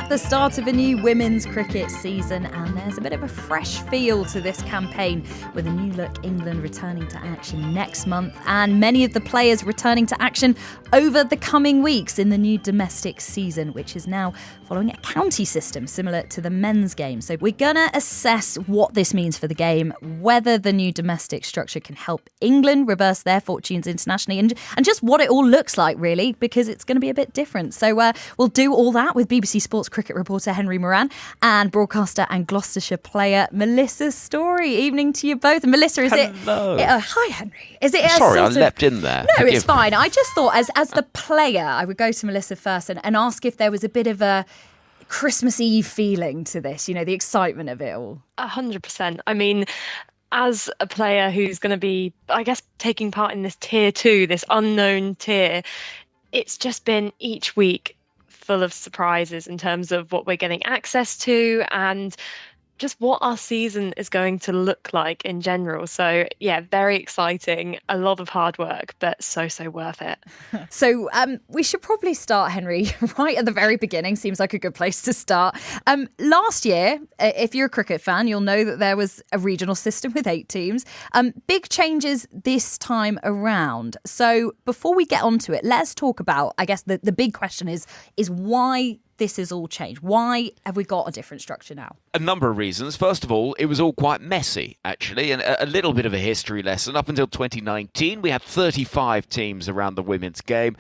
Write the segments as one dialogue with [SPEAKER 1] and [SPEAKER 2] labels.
[SPEAKER 1] at the start of a new women's cricket season, and there's a bit of a fresh feel to this campaign with a new look England returning to action next month and many of the players returning to action over the coming weeks in the new domestic season, which is now following a county system similar to the men's game. So we're going to assess what this means for the game, whether the new domestic structure can help England reverse their fortunes internationally, and just what it all looks like, really, because it's going to be a bit different. So we'll do all that with BBC Sports cricket reporter Henry Moran and broadcaster and Gloucestershire player Melissa Story. Evening to you both. And Melissa, is
[SPEAKER 2] Hello.
[SPEAKER 1] Hi, Henry. Is it
[SPEAKER 2] Sorry, I leapt in there.
[SPEAKER 1] No, it's fine. I just thought as the player, I would go to Melissa first and ask if there was a bit of a Christmas Eve feeling to this, you know, the excitement of it all.
[SPEAKER 3] 100%. I mean, as a player who's going to be, I guess, taking part in this tier 2, this unknown tier, it's just been each week full of surprises in terms of what we're getting access to and just what our season is going to look like in general. So yeah, very exciting, a lot of hard work, but so worth it.
[SPEAKER 1] So we should probably start, Henry, right at the very beginning. Seems like a good place to start. Last year, if you're a cricket fan, you'll know that there was a regional system with 8 teams. Big changes this time around. So before we get onto it, let's talk about, I guess the big question is why this has all changed. Why have we got a different structure now?
[SPEAKER 2] A number of reasons. First of all, it was all quite messy, actually, and a little bit of a history lesson. Up until 2019, we had 35 teams around the women's game,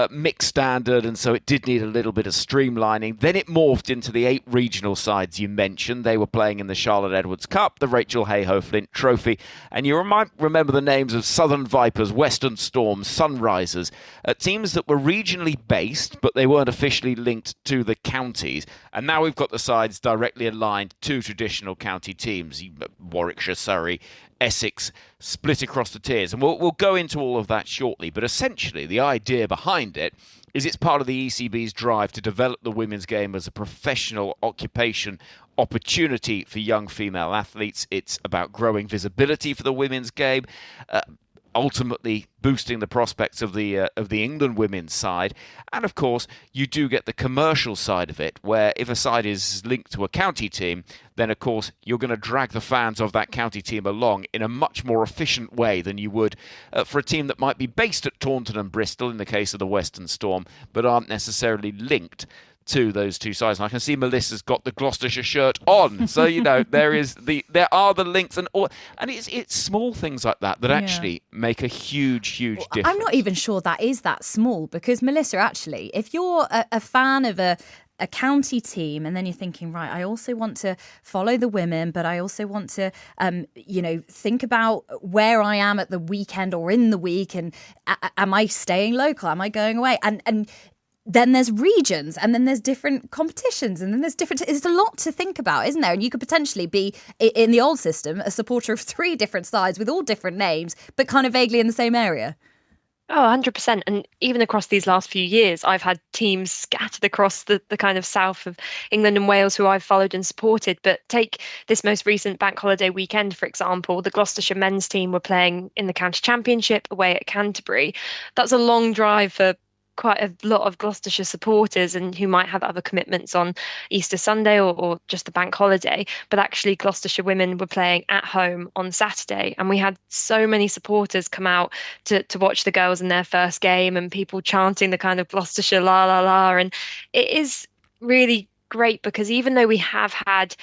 [SPEAKER 2] mixed standard, and so it did need a little bit of streamlining. Then it morphed into the 8 regional sides you mentioned. They were playing in the Charlotte Edwards Cup, the Rachel Hayhoe Flint Trophy, and you might remember the names of Southern Vipers, Western Storm, Sunrisers, teams that were regionally based, but they weren't officially linked to the counties. And now we've got the sides directly aligned to traditional county teams, Warwickshire, Surrey, Essex, split across the tiers. And we'll go into all of that shortly. But essentially, the idea behind it is it's part of the ECB's drive to develop the women's game as a professional occupation opportunity for young female athletes. It's about growing visibility for the women's game, ultimately boosting the prospects of the England women's side. And of course, you do get the commercial side of it, where if a side is linked to a county team, then of course you're going to drag the fans of that county team along in a much more efficient way than you would for a team that might be based at Taunton and Bristol in the case of the Western Storm, but aren't necessarily linked to those two sides. And I can see Melissa's got the Gloucestershire shirt on, so you know there are the links, and it's small things like that actually make a huge difference.
[SPEAKER 1] I'm not even sure that is that small, because Melissa, actually, if you're a fan of a county team, and then you're thinking, right, I also want to follow the women, but I also want to, think about where I am at the weekend or in the week, and am I staying local? Am I going away? And then there's regions, and then there's different competitions, and then there's a lot to think about, isn't there? And you could potentially be, in the old system, a supporter of 3 different sides with all different names, but kind of vaguely in the same area.
[SPEAKER 3] Oh, 100%. And even across these last few years, I've had teams scattered across the kind of south of England and Wales who I've followed and supported. But take this most recent bank holiday weekend, for example, the Gloucestershire men's team were playing in the county championship away at Canterbury. That's a long drive for quite a lot of Gloucestershire supporters, and who might have other commitments on Easter Sunday or just the bank holiday. But actually, Gloucestershire women were playing at home on Saturday, and we had so many supporters come out to watch the girls in their first game, and people chanting the kind of Gloucestershire la la la. And it is really great, because even though we have had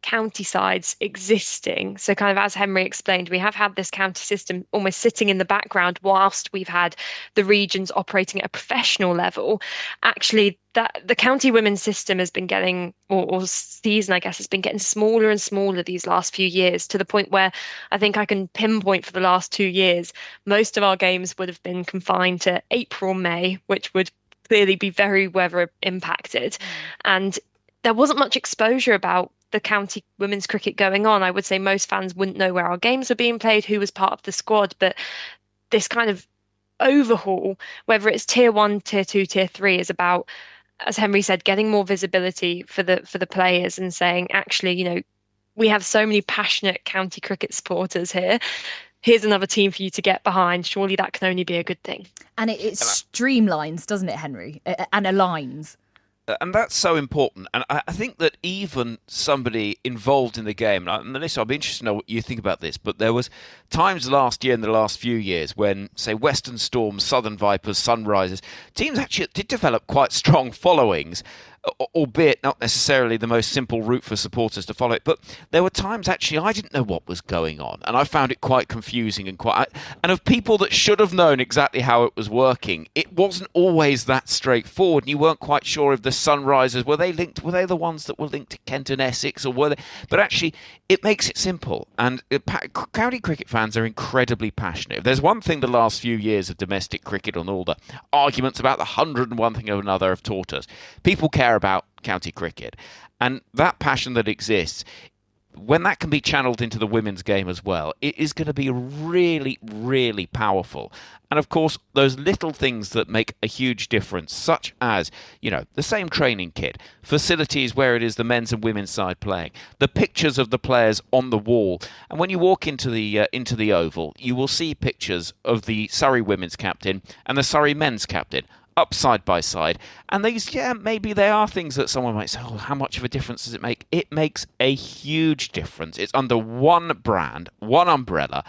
[SPEAKER 3] county sides existing, so kind of as Henry explained, we have had this county system almost sitting in the background whilst we've had the regions operating at a professional level. Actually, that the county women's system has been getting, or season, I guess, has been getting smaller and smaller these last few years, to the point where I think I can pinpoint for the last 2 years, most of our games would have been confined to April, May, which would clearly be very weather impacted. And there wasn't much exposure about the county women's cricket going on. I would say most fans wouldn't know where our games were being played, who was part of the squad. But this kind of overhaul, whether it's tier 1, tier 2, tier 3, is about, as Henry said, getting more visibility for the players, and saying, actually, you know, we have so many passionate county cricket supporters here. Here's another team for you to get behind. Surely that can only be a good thing.
[SPEAKER 1] And it streamlines, doesn't it, Henry? And aligns.
[SPEAKER 2] And that's so important. And I think that even somebody involved in the game, and Melissa, I'll be interested to know what you think about this, but there was times last year and the last few years when, say, Western Storm, Southern Vipers, Sunrisers, teams actually did develop quite strong followings, albeit not necessarily the most simple route for supporters to follow it. But there were times actually I didn't know what was going on, and I found it quite confusing and of people that should have known exactly how it was working, it wasn't always that straightforward. And you weren't quite sure if the Sunrisers were they the ones that were linked to Kent and Essex, or were they? But actually, it makes it simple, and county cricket fans are incredibly passionate. If there's one thing the last few years of domestic cricket and all the arguments about the 101 thing or another have taught us, people care about county cricket, and that passion that exists, when that can be channeled into the women's game as well, it is going to be really, really powerful. And of course, those little things that make a huge difference, such as, the same training kit, facilities where it is the men's and women's side playing, the pictures of the players on the wall. And when you walk into the Oval, you will see pictures of the Surrey women's captain and the Surrey men's captain up side by side. And these, maybe they are things that someone might say, oh, how much of a difference does it make? It makes a huge difference. It's under one brand, one umbrella,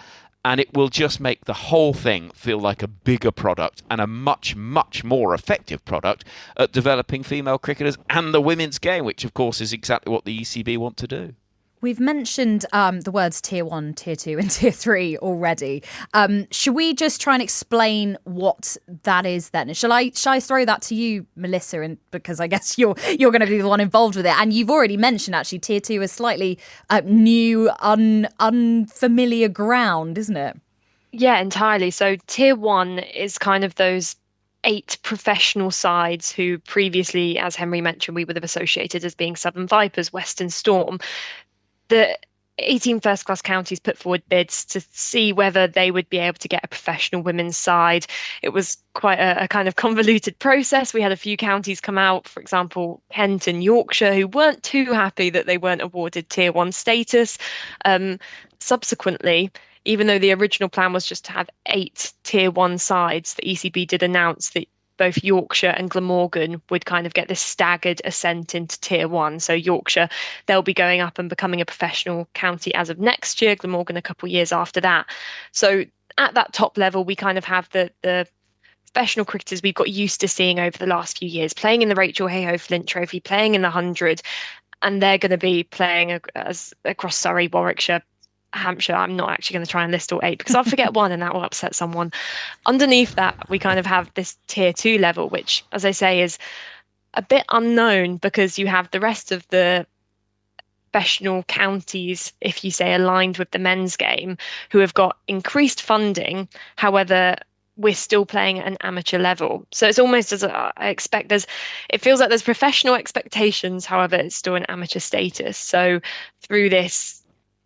[SPEAKER 2] and it will just make the whole thing feel like a bigger product and a much, much more effective product at developing female cricketers and the women's game, which of course is exactly what the ECB want to do.
[SPEAKER 1] We've mentioned the words tier 1, tier 2 and tier 3 already. Should we just try and explain what that is then? Shall I throw that to you, Melissa, and because I guess you're going to be the one involved with it. And you've already mentioned actually tier 2 is slightly new, unfamiliar ground, isn't it?
[SPEAKER 3] Yeah, entirely. So tier 1 is kind of those 8 professional sides who previously, as Henry mentioned, we would have associated as being Southern Vipers, Western Storm. The 18 first-class counties put forward bids to see whether they would be able to get a professional women's side. It was quite a kind of convoluted process. We had a few counties come out, for example, Kent and Yorkshire, who weren't too happy that they weren't awarded Tier 1 status. Subsequently, even though the original plan was just to have 8 Tier 1 sides, the ECB did announce that both Yorkshire and Glamorgan would kind of get this staggered ascent into Tier 1. So Yorkshire, they'll be going up and becoming a professional county as of next year, Glamorgan a couple of years after that. So at that top level, we kind of have the professional cricketers we've got used to seeing over the last few years, playing in the Rachel Hayhoe Flint Trophy, playing in the 100, and they're going to be playing across Surrey, Warwickshire, Hampshire. I'm not actually going to try and list all 8 because I'll forget one and that will upset someone. Underneath that, we kind of have this tier 2 level, which, as I say, is a bit unknown because you have the rest of the professional counties, if you say aligned with the men's game, who have got increased funding. However, we're still playing at an amateur level. So it's almost as I expect it feels like there's professional expectations. However, it's still an amateur status. So through this,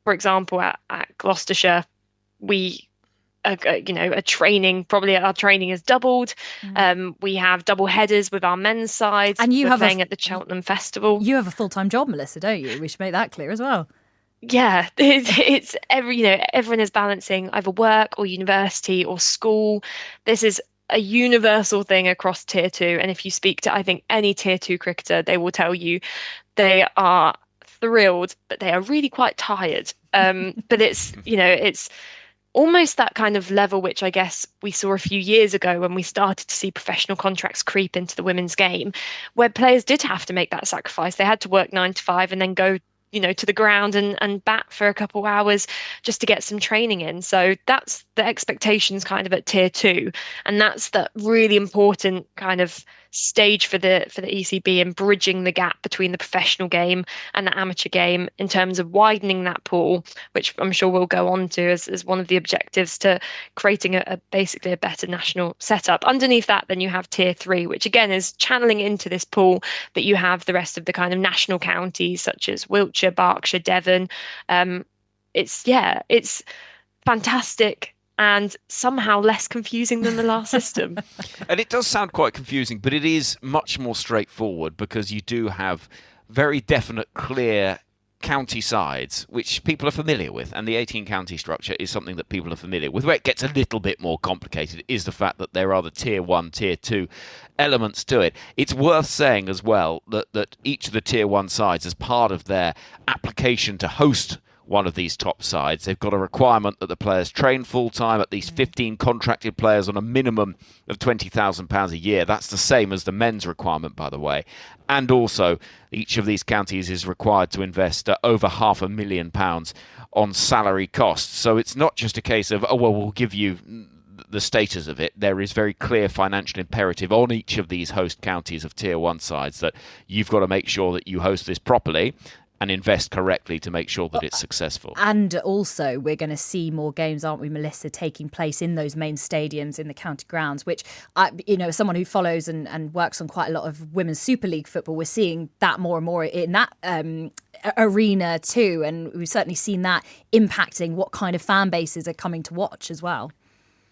[SPEAKER 3] for example, at Gloucestershire, we, our training has doubled. We have double headers with our men's sides.
[SPEAKER 1] And
[SPEAKER 3] we're playing at the Cheltenham Festival.
[SPEAKER 1] You have a full-time job, Melissa, don't you? We should make that clear as well.
[SPEAKER 3] Yeah, it's everyone is balancing either work or university or school. This is a universal thing across tier 2. And if you speak to, I think, any tier 2 cricketer, they will tell you they are thrilled, but they are really quite tired. But it's almost that kind of level which I guess we saw a few years ago when we started to see professional contracts creep into the women's game, where players did have to make that sacrifice. They had to work 9 to 5 and then go to the ground and bat for a couple hours just to get some training in. So that's the expectations kind of at tier 2, and that's the really important kind of stage for the ECB in bridging the gap between the professional game and the amateur game in terms of widening that pool, which I'm sure we'll go on to as one of the objectives to creating basically a better national setup. Underneath that, then you have tier 3, which again is channeling into this pool that you have the rest of the kind of national counties such as Wiltshire, Berkshire, Devon. It's fantastic and somehow less confusing than the last system.
[SPEAKER 2] And it does sound quite confusing, but it is much more straightforward because you do have very definite, clear county sides, which people are familiar with, and the 18 county structure is something that people are familiar with. Where it gets a little bit more complicated is the fact that there are the tier 1, tier 2 elements to it. It's worth saying as well that each of the tier 1 sides, as part of their application to host one of these top sides, they've got a requirement that the players train full-time, at least 15 contracted players on a minimum of £20,000 a year. That's the same as the men's requirement, by the way. And also, each of these counties is required to invest over £500,000 on salary costs. So it's not just a case of, oh, well, we'll give you the status of it. There is very clear financial imperative on each of these host counties of tier 1 sides that you've got to make sure that you host this properly and invest correctly to make sure that it's successful.
[SPEAKER 1] And also, we're going to see more games, aren't we, Melissa, taking place in those main stadiums in the county grounds, which, as someone who follows and works on quite a lot of women's Super League football, we're seeing that more and more in that arena too. And we've certainly seen that impacting what kind of fan bases are coming to watch as well.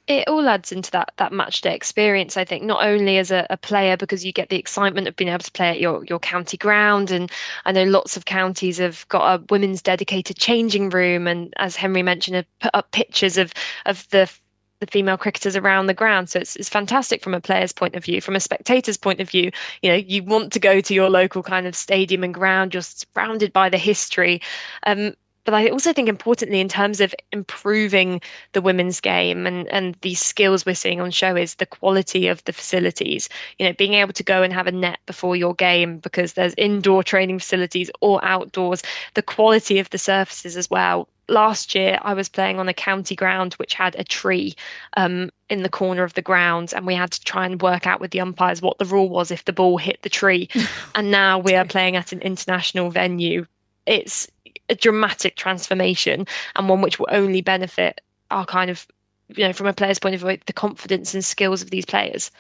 [SPEAKER 3] It all adds into that match day experience, I think, not only as a player, because you get the excitement of being able to play at your county ground. And I know lots of counties have got a women's dedicated changing room. And as Henry mentioned, have put up pictures of the female cricketers around the ground. So it's fantastic from a player's point of view. From a spectator's point of view, you want to go to your local kind of stadium and ground. You're surrounded by the history. But I also think importantly, in terms of improving the women's game and these skills we're seeing on show, is the quality of the facilities. Being able to go and have a net before your game because there's indoor training facilities or outdoors, the quality of the surfaces as well. Last year, I was playing on a county ground which had a tree in the corner of the ground, and we had to try and work out with the umpires what the rule was if the ball hit the tree. And now we are playing at an international venue. It's a dramatic transformation, and one which will only benefit our kind of, from a player's point of view, the confidence and skills of these players.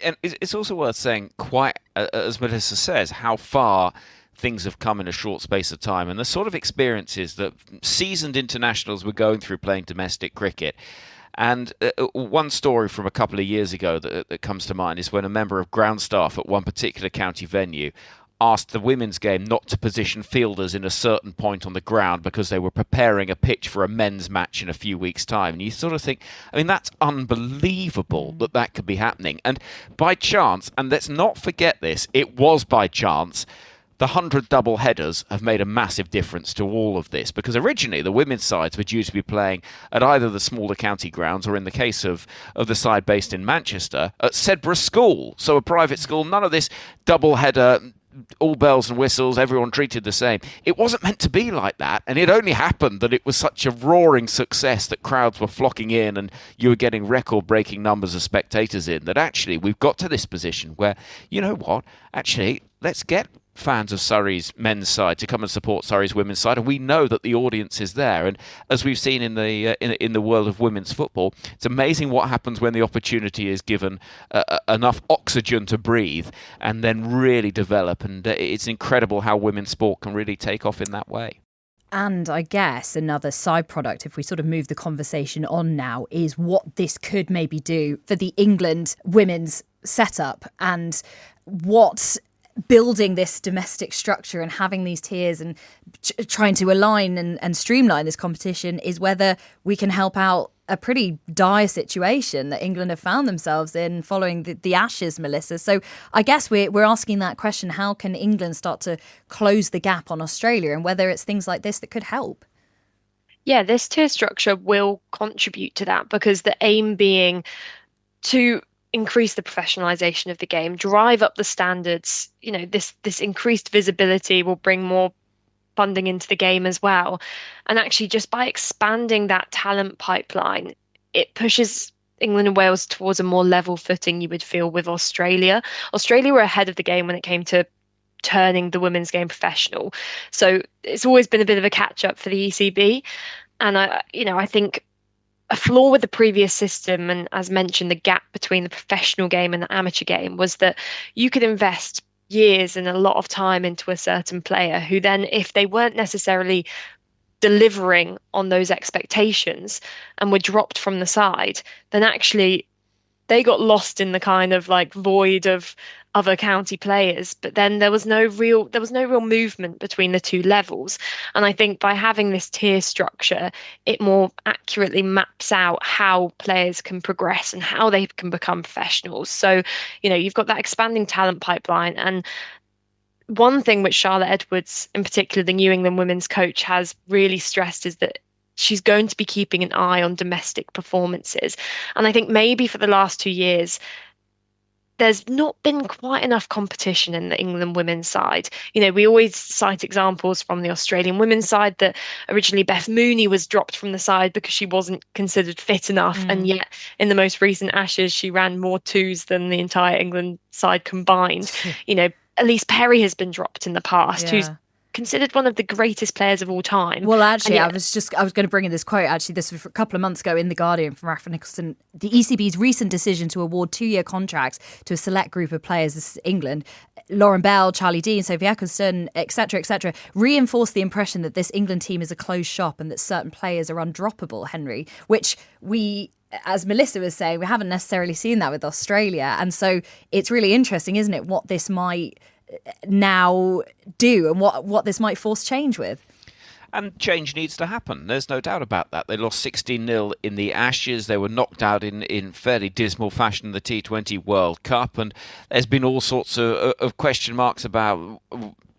[SPEAKER 2] And it's also worth saying, quite as Melissa says, how far things have come in a short space of time, and the sort of experiences that seasoned internationals were going through playing domestic cricket. And one story from a couple of years ago that comes to mind is when a member of ground staff at one particular county venue asked the women's game not to position fielders in a certain point on the ground because they were preparing a pitch for a men's match in a few weeks' time. And you sort of think, that's unbelievable that could be happening. And by chance, and let's not forget this, it was by chance, the 100 double headers have made a massive difference to all of this, because originally the women's sides were due to be playing at either the smaller county grounds or, in the case of the side based in Manchester, at Sedbergh School, so a private school. None of this double header, all bells and whistles, everyone treated the same. It wasn't meant to be like that, and it only happened that it was such a roaring success that crowds were flocking in and you were getting record-breaking numbers of spectators in, that actually we've got to this position where, actually, let's get fans of Surrey's men's side to come and support Surrey's women's side, and we know that the audience is there. And as we've seen in the world of women's football, it's amazing what happens when the opportunity is given enough oxygen to breathe and then really develop. And it's incredible how women's sport can really take off in that way.
[SPEAKER 1] And I guess another side product, if we sort of move the conversation on now, is what this could maybe do for the England women's setup, and what building this domestic structure and having these tiers and trying to align and streamline this competition is whether we can help out a pretty dire situation that England have found themselves in following the Ashes, Melissa. So I guess we're asking that question: how can England start to close the gap on Australia, and whether it's things like this that could help?
[SPEAKER 3] Yeah, this tier structure will contribute to that, because the aim being to increase the professionalization of the game, drive up the standards. This increased visibility will bring more funding into the game as well. And actually, just by expanding that talent pipeline, it pushes England and Wales towards a more level footing, you would feel, with Australia. Australia were ahead of the game when it came to turning the women's game professional. So it's always been a bit of a catch up for the ECB. And I think a flaw with the previous system, and as mentioned, the gap between the professional game and the amateur game, was that you could invest years and a lot of time into a certain player who then, if they weren't necessarily delivering on those expectations and were dropped from the side, then actually they got lost in the kind of like void of other county players, but then there was no real movement between the two levels. And I think by having this tier structure, it more accurately maps out how players can progress and how they can become professionals. So, you've got that expanding talent pipeline. And one thing which Charlotte Edwards, in particular, the New England women's coach, has really stressed is that she's going to be keeping an eye on domestic performances. And I think maybe for the last 2 years, there's not been quite enough competition in the England women's side. We always cite examples from the Australian women's side that originally Beth Mooney was dropped from the side because she wasn't considered fit enough. And yet in the most recent Ashes, she ran more twos than the entire England side combined. Elise Perry has been dropped in the past, who's considered one of the greatest players of all time.
[SPEAKER 1] Well, actually, I was going to bring in this quote. Actually, this was a couple of months ago in The Guardian from Rafa Nicholson. The ECB's recent decision to award 2-year contracts to a select group of players, this is England, Lauren Bell, Charlie Dean, Sophie Eccleston, etc., reinforced the impression that this England team is a closed shop and that certain players are undroppable, Henry, which we, as Melissa was saying, we haven't necessarily seen that with Australia. And so it's really interesting, isn't it, what this might now do and what this might force change with.
[SPEAKER 2] And change needs to happen. There's no doubt about that. They lost 16-0 in the Ashes. They were knocked out in fairly dismal fashion in the T20 World Cup. And there's been all sorts of question marks about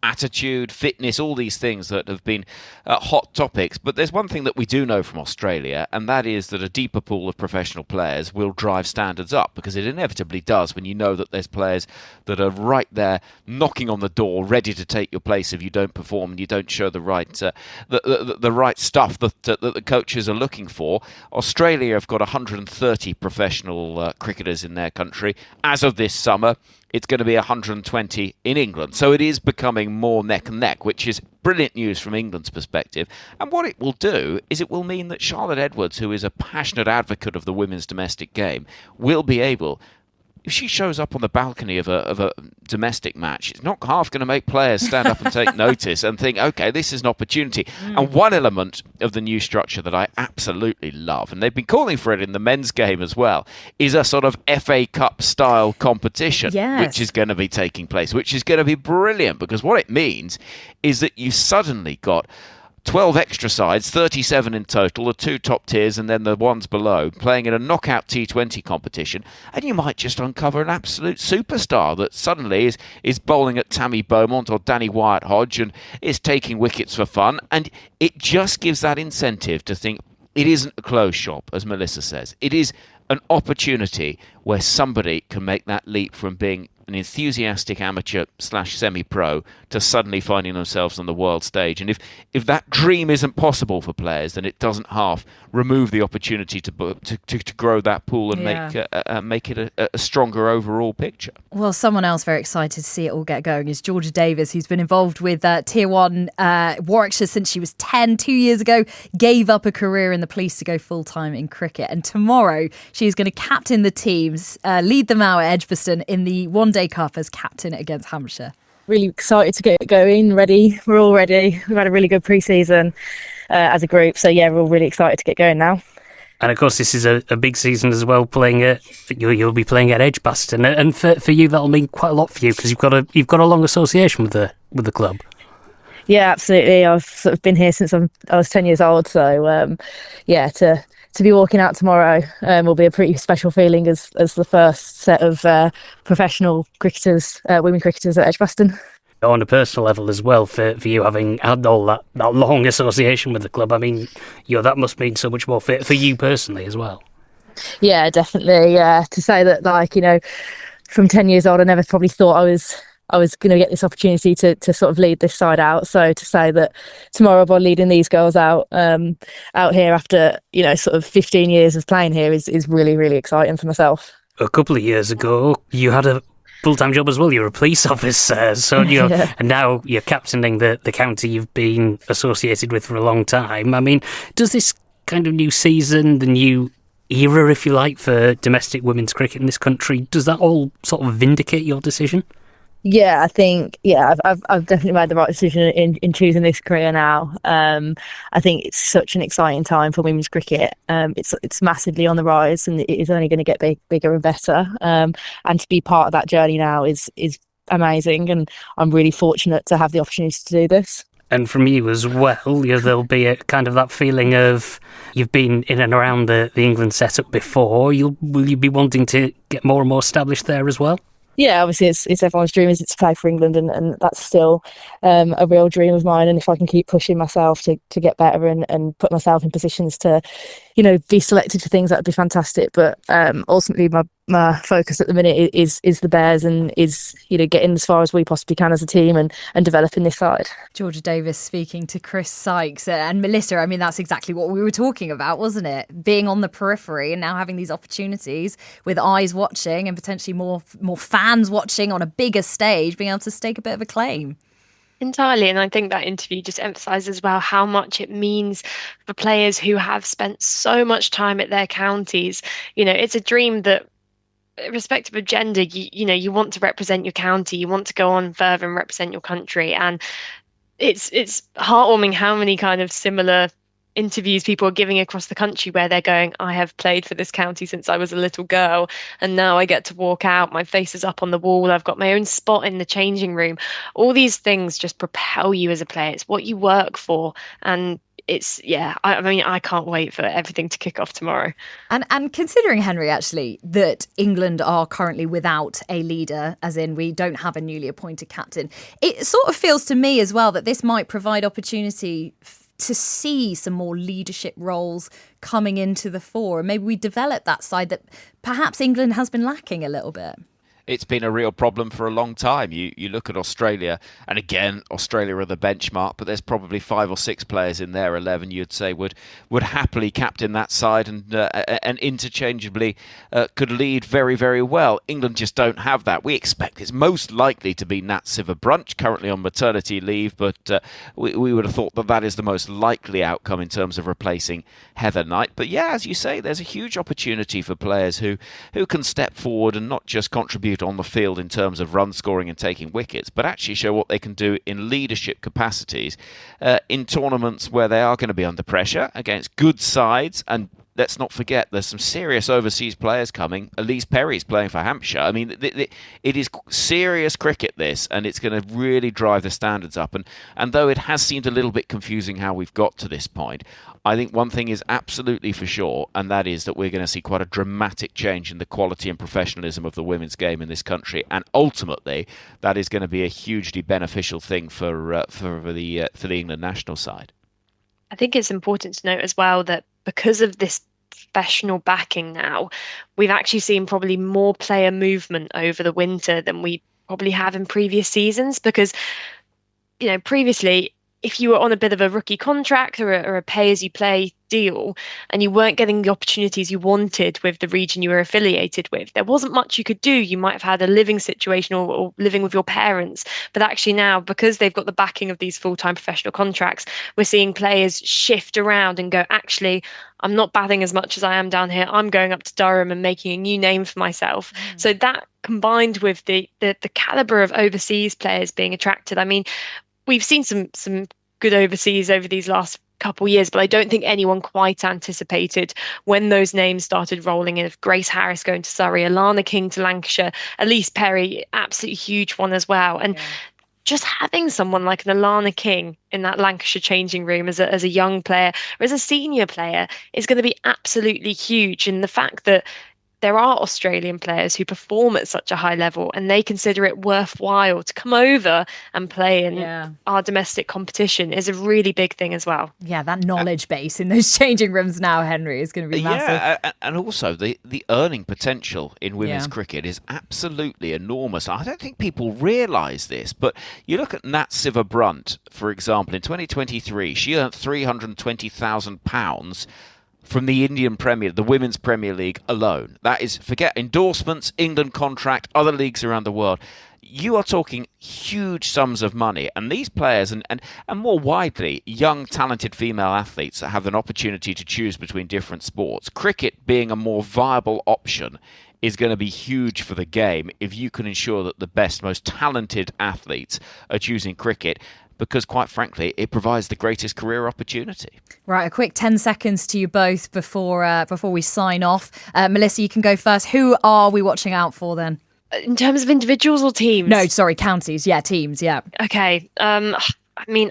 [SPEAKER 2] attitude, fitness, all these things that have been hot topics. But there's one thing that we do know from Australia, and that is that a deeper pool of professional players will drive standards up, because it inevitably does when you know that there's players that are right there knocking on the door, ready to take your place if you don't perform and you don't show the right the right stuff that the coaches are looking for. Australia have got 130 professional cricketers in their country. As of this summer, it's going to be 120 in England. So it is becoming more neck and neck, which is brilliant news from England's perspective. And what it will do is it will mean that Charlotte Edwards, who is a passionate advocate of the women's domestic game, will be able, if she shows up on the balcony of a domestic match, it's not half going to make players stand up and take notice and think, okay, this is an opportunity. And one element of the new structure that I absolutely love, and they've been calling for it in the men's game as well, is a sort of FA Cup style competition, which is going to be taking place, which is going to be brilliant, because what it means is that you suddenly got 12 extra sides, 37 in total, the 2 top tiers and then the ones below, playing in a knockout T20 competition, and you might just uncover an absolute superstar that suddenly is bowling at Tammy Beaumont or Danny Wyatt-Hodge and is taking wickets for fun, and it just gives that incentive to think it isn't a closed shop, as Melissa says. It is an opportunity where somebody can make that leap from being an enthusiastic amateur / semi-pro to suddenly finding themselves on the world stage. And if that dream isn't possible for players, then it doesn't half remove the opportunity to grow that pool and make it a stronger overall picture.
[SPEAKER 1] Well, someone else very excited to see it all get going is Georgia Davis, who's been involved with Tier 1 Warwickshire since she was 10, 2 years ago, gave up a career in the police to go full-time in cricket. And tomorrow she's going to captain the teams, lead them out at Edgbaston in the One-Day Cup as captain against Hampshire.
[SPEAKER 4] Really excited to get going, ready. We're all ready. We've had a really good pre-season as a group. So, yeah, we're all really excited to get going now.
[SPEAKER 5] And, of course, this is a big season as well, you'll be playing at Edgbaston. And for you, that'll mean quite a lot for you because you've got a long association with the club.
[SPEAKER 4] Yeah, absolutely. I've sort of been here since I was 10 years old. So, to be walking out tomorrow will be a pretty special feeling as the first set of professional cricketers, women cricketers at Edgbaston.
[SPEAKER 5] On a personal level as well, for you having had all that long association with the club, I mean, that must mean so much more for you personally as well.
[SPEAKER 4] Yeah, definitely. To say that, from 10 years old, I never probably thought I was going to get this opportunity to sort of lead this side out. So to say that tomorrow I'll be leading these girls out here after, sort of 15 years of playing here is really, really exciting for myself.
[SPEAKER 5] A couple of years ago, you had a full-time job as well. You were a police officer, so and now you're captaining the county you've been associated with for a long time. I mean, does this kind of new season, the new era, if you like, for domestic women's cricket in this country, does that all sort of vindicate your decision?
[SPEAKER 4] Yeah, I think I've definitely made the right decision in choosing this career now. I think it's such an exciting time for women's cricket. It's massively on the rise, and it is only going to get bigger and better. And to be part of that journey now is amazing, and I'm really fortunate to have the opportunity to do this.
[SPEAKER 5] And from you as well, there'll be a kind of that feeling of you've been in and around the England setup before. Will you be wanting to get more and more established there as well?
[SPEAKER 4] Yeah, obviously it's everyone's dream, is it, to play for England, and that's still a real dream of mine. And if I can keep pushing myself to get better and put myself in positions to, be selected for things, that would be fantastic. But ultimately, my focus at the minute is the Bears, and is getting as far as we possibly can as a team, and developing this side.
[SPEAKER 1] Georgia Davis speaking to Chris Sykes and Melissa. I mean, that's exactly what we were talking about, wasn't it? Being on the periphery and now having these opportunities with eyes watching and potentially more fans watching on a bigger stage, being able to stake a bit of a claim.
[SPEAKER 3] Entirely. And I think that interview just emphasises as well how much it means for players who have spent so much time at their counties. It's a dream that, irrespective of gender, you want to represent your county, you want to go on further and represent your country. And it's heartwarming how many kind of similar interviews people are giving across the country where they're going, I have played for this county since I was a little girl, and now I get to walk out, my face is up on the wall, I've got my own spot in the changing room. All these things just propel you as a player. It's what you work for. And I can't wait for everything to kick off tomorrow.
[SPEAKER 1] And considering, Henry, actually, that England are currently without a leader, as in we don't have a newly appointed captain, it sort of feels to me as well that this might provide opportunity to see some more leadership roles coming into the fore. And maybe we develop that side that perhaps England has been lacking a little bit.
[SPEAKER 2] It's been a real problem for a long time. You look at Australia, and again, Australia are the benchmark, but there's probably 5 or 6 players in their 11 you'd say would happily captain that side and interchangeably could lead very, very well. England just don't have that. We expect it's most likely to be Nat Sciver-Brunt, currently on maternity leave, but we would have thought that is the most likely outcome in terms of replacing Heather Knight. But yeah, as you say, there's a huge opportunity for players who can step forward and not just contribute on the field in terms of run scoring and taking wickets, but actually show what they can do in leadership capacities in tournaments where they are going to be under pressure against good sides. And let's not forget, there's some serious overseas players coming. Elise Perry's playing for Hampshire. I mean, it is serious cricket, this, and it's going to really drive the standards up. And though it has seemed a little bit confusing how we've got to this point, I think one thing is absolutely for sure, and that is that we're going to see quite a dramatic change in the quality and professionalism of the women's game in this country. And ultimately, that is going to be a hugely beneficial thing for the England national side.
[SPEAKER 3] I think it's important to note as well that because of this professional backing now, we've actually seen probably more player movement over the winter than we probably have in previous seasons. Because, previously, if you were on a bit of a rookie contract or a pay-as-you-play deal and you weren't getting the opportunities you wanted with the region you were affiliated with, there wasn't much you could do. You might have had a living situation or living with your parents. But actually now, because they've got the backing of these full-time professional contracts, we're seeing players shift around and go, actually, I'm not batting as much as I am down here. I'm going up to Durham and making a new name for myself. So that, combined with the caliber of overseas players being attracted, I mean, we've seen some good overseas over these last couple of years, but I don't think anyone quite anticipated when those names started rolling in, of Grace Harris going to Surrey, Alana King to Lancashire, Elise Perry, absolutely huge one as well. And just having someone like an Alana King in that Lancashire changing room as a young player or as a senior player is going to be absolutely huge. And the fact that there are Australian players who perform at such a high level and they consider it worthwhile to come over and play in our domestic competition is a really big thing as well.
[SPEAKER 1] Yeah, that knowledge base in those changing rooms now, Henry, is going to be massive.
[SPEAKER 2] Yeah, and also the earning potential in women's cricket is absolutely enormous. I don't think people realise this, but you look at Nat Sciver-Brunt, for example, in 2023, she earned £320,000 from the Indian Premier, the Women's Premier League alone. That is, forget endorsements, England contract, other leagues around the world. you are talking huge sums of money. And these players, and more widely, young, talented female athletes that have an opportunity to choose between different sports, cricket being a more viable option is going to be huge for the game if you can ensure that the best, most talented athletes are choosing cricket, because quite frankly, it provides the greatest career opportunity.
[SPEAKER 1] Right, a quick 10 seconds to you both before we sign off. Melissa, you can go first. Who are we watching out for then?
[SPEAKER 3] In terms of individuals or teams?
[SPEAKER 1] No, sorry, counties. Yeah, teams, yeah.
[SPEAKER 3] Okay. I mean,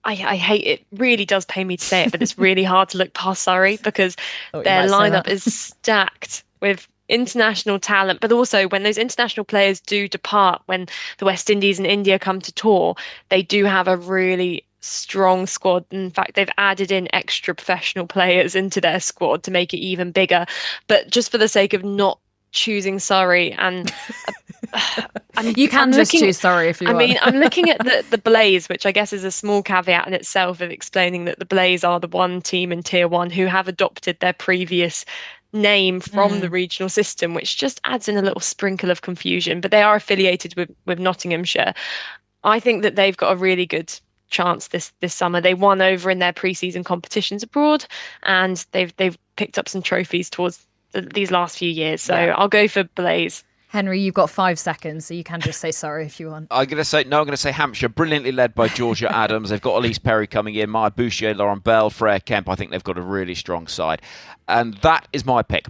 [SPEAKER 3] I hate it. Really does pain me to say it, but it's really hard to look past Surrey because their lineup is stacked with international talent, but also when those international players do depart, when the West Indies and India come to tour, they do have a really strong squad. In fact, they've added in extra professional players into their squad to make it even bigger. But just for the sake of not choosing Surrey, and
[SPEAKER 1] you can just choose Surrey if you want.
[SPEAKER 3] I mean, I'm looking at the Blaze, which I guess is a small caveat in itself of explaining that the Blaze are the one team in Tier 1 who have adopted their previous name from the regional system, which just adds in a little sprinkle of confusion, but they are affiliated with Nottinghamshire. I think that they've got a really good chance this summer. They won over in their pre-season competitions abroad, and they've picked up some trophies towards these last few years, so I'll go for Blaze.
[SPEAKER 1] Henry, you've got 5 seconds, so you can just say Surrey if you want.
[SPEAKER 2] I'm going to say Hampshire, brilliantly led by Georgia Adams. They've got Elise Perry coming in, Maya Boucher, Lauren Bell, Freya Kemp. I think they've got a really strong side. And that is my pick.